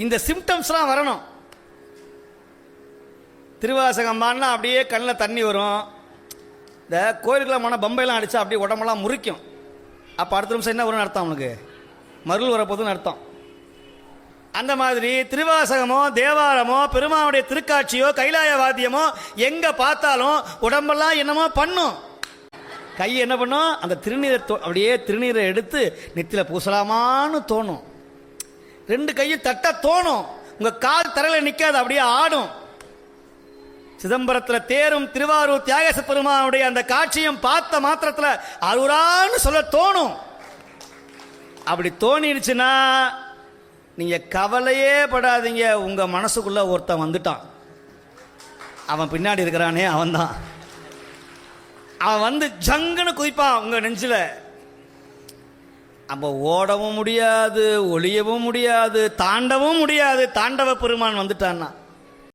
இந்த சிம்டம்ஸ்லாம் வரணும். திருவாசகம் பாடினா அப்படியே கண்ணில் தண்ணி வரும். இந்த கோயிலுக்குலாம் போனால் பம்பையெல்லாம் அடித்தா அப்படியே உடம்பெல்லாம் முறிக்கும். அப்போ அடுத்த நிமிஷம் என்ன வரும்னு அர்த்தம், அவனுக்கு மருள் வரப்போதுன்னு அர்த்தம். அந்த மாதிரி திருவாசகமோ தேவாரமோ பெருமானுடைய திருக்காட்சியோ கைலாய வாத்தியமோ எங்கே பார்த்தாலும் உடம்பெல்லாம் என்னமோ பண்ணும். கை என்ன பண்ணும், அந்த திருநீரை அப்படியே திருநீரை எடுத்து நெத்தியில் பூசலாமான்னு தோணும். ரெண்டு கையும் தட்ட தோணும். உங்கள் கால் தரையில் நிற்காது, அப்படியே ஆடும். சிதம்பரத்தில் தேரும் திருவாரூர் தியாகேச பெருமானுடைய அந்த காட்சியும் பார்த்த மாத்திரத்தில் அருரான்னு சொல்ல தோணும். அப்படி தோணிடுச்சுன்னா நீங்க கவலையே படாதீங்க. உங்க மனசுக்குள்ள ஒருத்தன் வந்துட்டான், அவன் பின்னாடி இருக்கிறானே அவன்தான். அவன் வந்து ஜங்குன்னு குதிப்பான் உங்க நெஞ்சில. அப்போ ஓடவும் முடியாது, ஒளியவும் முடியாது, தாண்டவும் முடியாது. தாண்டவ பெருமான் வந்துட்டான்னா